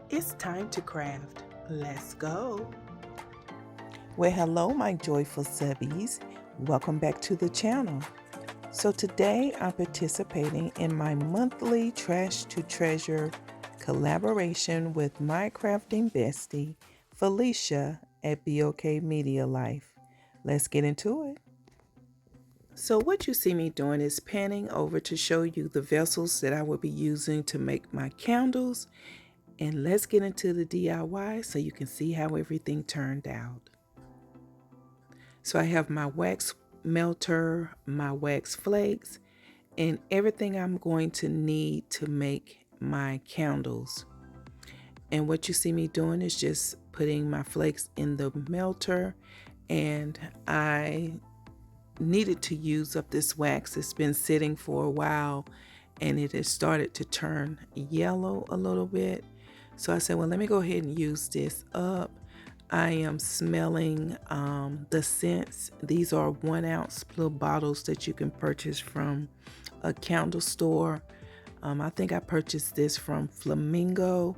It's time to craft. Let's go. Well, hello, my joyful subbies. Welcome back to the channel. So, today I'm participating in my monthly Trash to Treasure collaboration with my crafting bestie, Philicia at BOK Media Life. Let's get into it. So, what you see me doing is panning over to show you the vessels that I will be using to make my candles. And let's get into the DIY so you can see how everything turned out. So I have my wax melter, my wax flakes, and everything I'm going to need to make my candles. And what you see me doing is just putting my flakes in the melter, and I needed to use up this wax. It's been sitting for a while and it has started to turn yellow a little bit. So I said, well, let me go ahead and use this up. I am smelling the scents. These are 1 ounce little bottles that you can purchase from a candle store. I think I purchased this from Flamingo,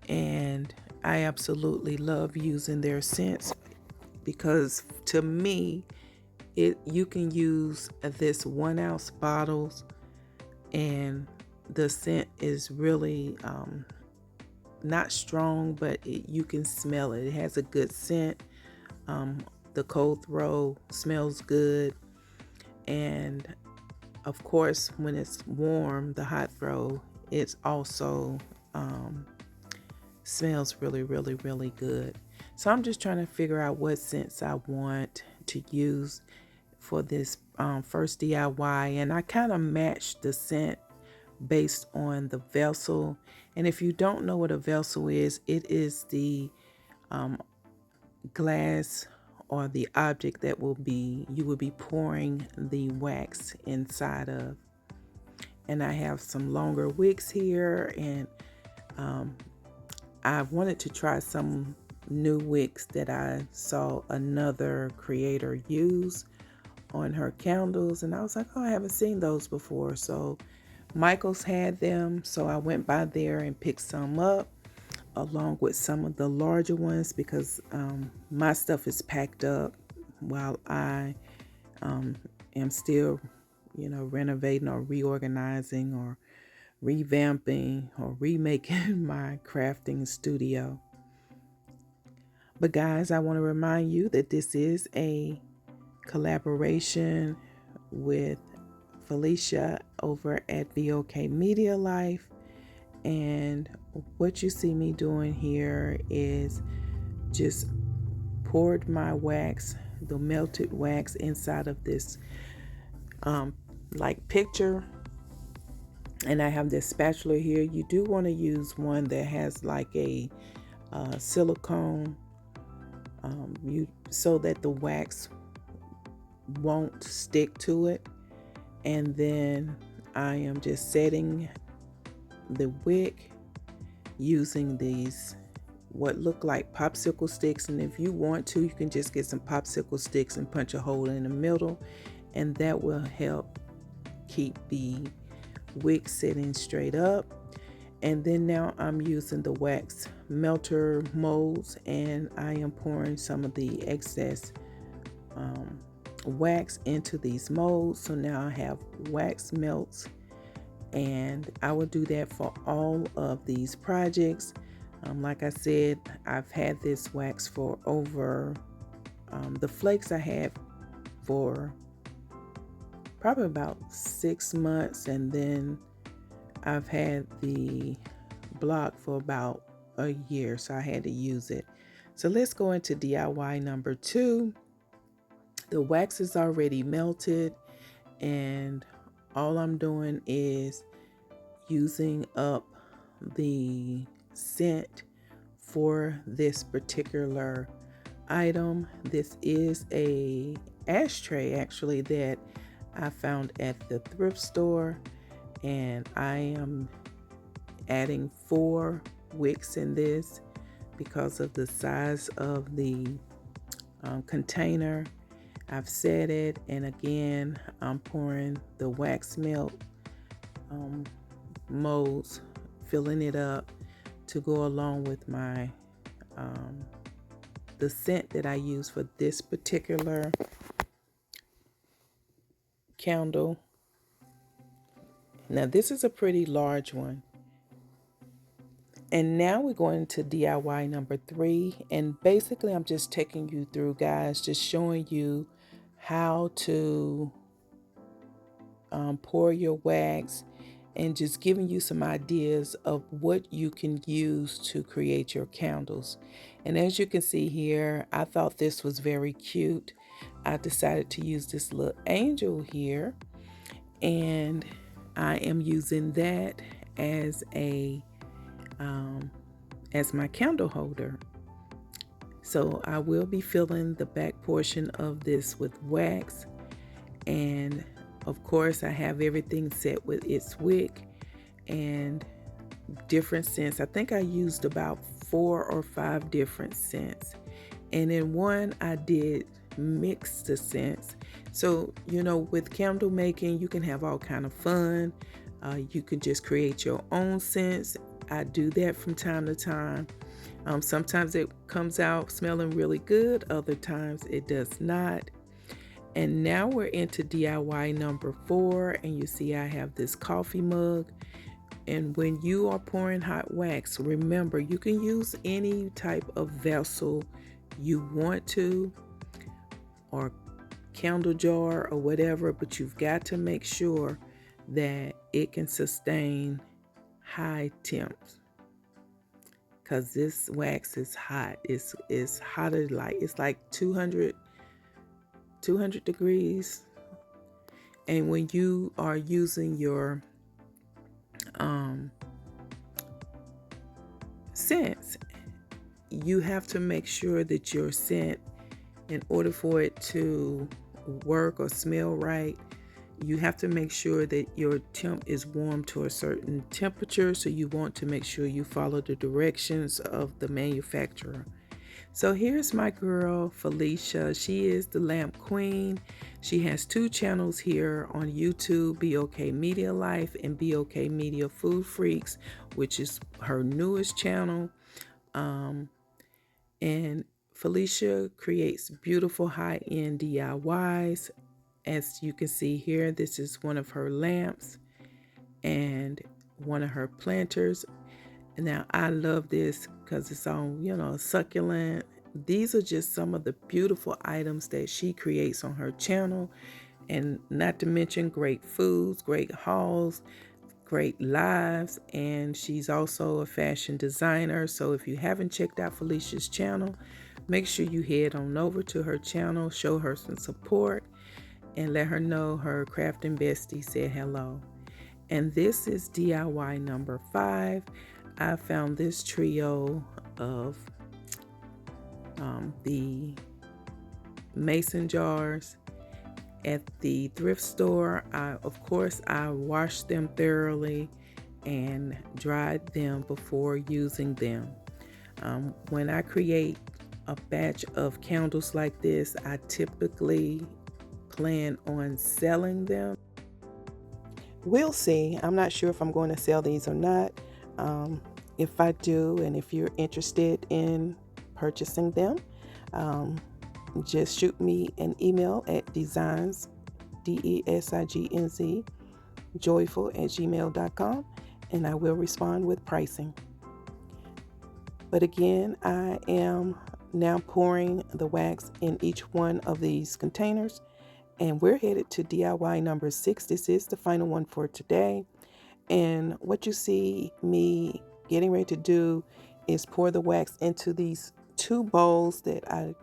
and I absolutely love using their scents because to me, you can use this 1 ounce bottles, and the scent is really not strong, but you can smell it. It has a good scent. The cold throw smells good, and of course when it's warm, the hot throw, it's also smells really, really, really good. So I'm just trying to figure out what scents I want to use for this first DIY, and I kind of matched the scent based on the vessel. And if you don't know what a vessel is, it is the glass or the object that you will be pouring the wax inside of. And I have some longer wicks here, and I wanted to try some new wicks that I saw another creator use on her candles, and I was like, oh, I haven't seen those before. So Michael's had them, so I went by there and picked some up along with some of the larger ones because my stuff is packed up while I am still, renovating or reorganizing or revamping or remaking my crafting studio. But guys, I want to remind you that this is a collaboration with Philicia over at VOK Media Life. And what you see me doing here is just poured my wax, the melted wax, inside of this like pitcher. And I have this spatula here. You do want to use one that has like a silicone, so that the wax won't stick to it. And then I am just setting the wick using these what look like popsicle sticks, and if you want to, you can just get some popsicle sticks and punch a hole in the middle, and that will help keep the wick sitting straight up. And then now I'm using the wax melter molds, and I am pouring some of the excess wax into these molds. So now I have wax melts, and I will do that for all of these projects. Like I said, I've had this wax for over, the flakes I had for probably about 6 months, and then I've had the block for about a year, so I had to use it. So let's go into DIY number 2. The wax is already melted, and all I'm doing is using up the scent for this particular item. This is a ashtray actually that I found at the thrift store, and I am adding 4 wicks in this because of the size of the container. I've set it, and again I'm pouring the wax melt molds, filling it up to go along with my the scent that I use for this particular candle. Now this is a pretty large one. And now we're going to DIY number 3. And basically I'm just taking you through, guys, just showing you how to pour your wax and just giving you some ideas of what you can use to create your candles. And as you can see here, I thought this was very cute. I decided to use this little angel here, and I am using that as a as my candle holder. So I will be filling the back portion of this with wax, and of course I have everything set with its wick and different scents. I think I used about 4 or 5 different scents, and in one I did mix the scents. So you know, with candle making you can have all kind of fun. You can just create your own scents. I do that from time to time. Sometimes it comes out smelling really good, other times it does not. And now we're into DIY number 4, and you see I have this coffee mug. And when you are pouring hot wax, remember you can use any type of vessel you want to, or candle jar or whatever, but you've got to make sure that it can sustain high temps, because this wax is hot. It's hotter, like it's like 200 degrees. And when you are using your scents, you have to make sure that your scent, in order for it to work or smell right, you have to make sure that your temp is warm to a certain temperature. So you want to make sure you follow the directions of the manufacturer. So here's my girl Philicia. She is the lamp queen. She has 2 channels here on YouTube, BOK Media Life and BOK Media Food Freaks, which is her newest channel. And Philicia creates beautiful high-end DIYs. As you can see here, this is one of her lamps and one of her planters. And now I love this because it's on, you know, succulent. These are just some of the beautiful items that she creates on her channel. And not to mention great foods, great hauls, great lives. And she's also a fashion designer. So if you haven't checked out Felicia's channel, make sure you head on over to her channel, show her some support, and let her know her crafting bestie said hello. And this is DIY number 5. I found this trio of the mason jars at the thrift store. Of course, I washed them thoroughly and dried them before using them. When I create a batch of candles like this, I typically plan on selling them. We'll see. I'm not sure if I'm going to sell these or not. If I do, and if you're interested in purchasing them, just shoot me an email at Designz, DESIGNZ, joyful@gmail.com, and I will respond with pricing. But again, I am now pouring the wax in each one of these containers, and we're headed to DIY number 6. This is the final one for today. And what you see me getting ready to do is pour the wax into these 2 bowls that I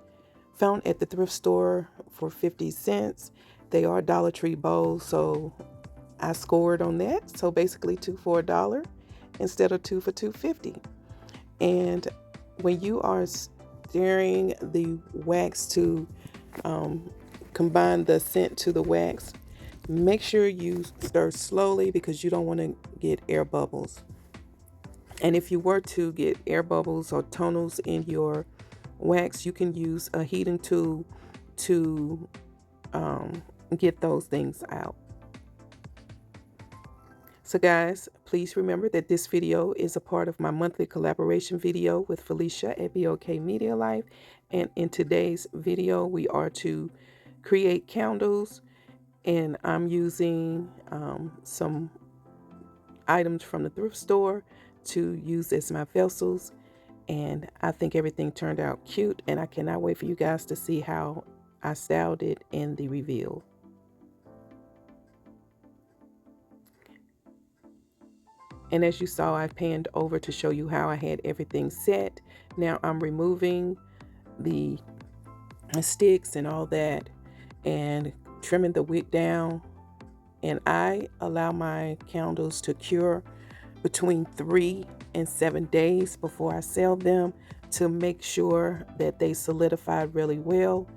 found at the thrift store for 50 cents. They are Dollar Tree bowls, so I scored on that. So basically 2 for $1 instead of 2 for $2.50. And when you are stirring the wax to combine the scent to the wax, make sure you stir slowly because you don't want to get air bubbles. And if you were to get air bubbles or tonals in your wax, you can use a heating tool to get those things out. So guys, please remember that this video is a part of my monthly collaboration video with Philicia at BOK Media Life. And in today's video, we are to create candles, and I'm using some items from the thrift store to use as my vessels. And I think everything turned out cute, and I cannot wait for you guys to see how I styled it in the reveal. And as you saw, I panned over to show you how I had everything set. Now I'm removing the sticks and all that and trimming the wick down. And I allow my candles to cure between 3 and 7 days before I sell them, to make sure that they solidified really well,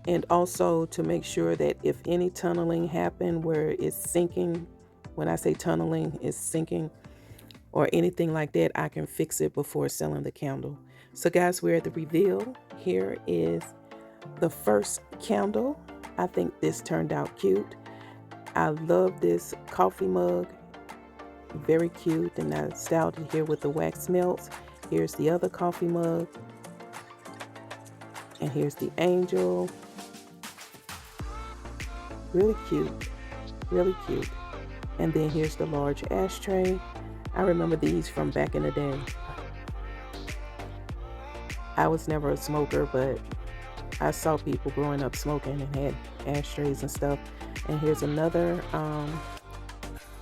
and also to make sure that if any tunneling happened where it's sinking, when I say tunneling, it's sinking or anything like that, I can fix it before selling the candle. So guys, we're at the reveal. Here is the first candle. I think this turned out cute. I love this coffee mug, very cute, and I styled it here with the wax melts. Here's the other coffee mug, and here's the angel. Really cute, really cute. And then here's the large ashtray. I remember these from back in the day. I was never a smoker, but I saw people growing up smoking and had ashtrays and stuff. And here's another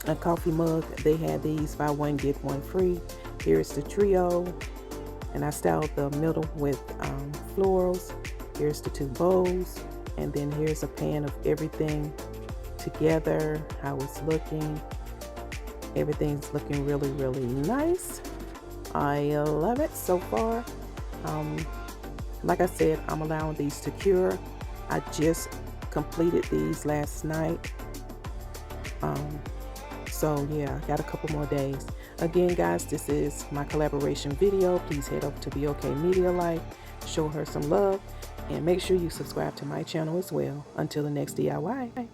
a coffee mug. They had these buy one get one free. Here's the trio, and I styled the middle with florals. Here's the 2 bowls, and then here's a pan of everything together, how it's looking. Everything's looking really, really nice. I love it so far. Like I said, I'm allowing these to cure. I just completed these last night. So yeah, I got a couple more days. Again, guys, this is my collaboration video. Please head over to BOK Media Life, show her some love, and make sure you subscribe to my channel as well. Until the next DIY.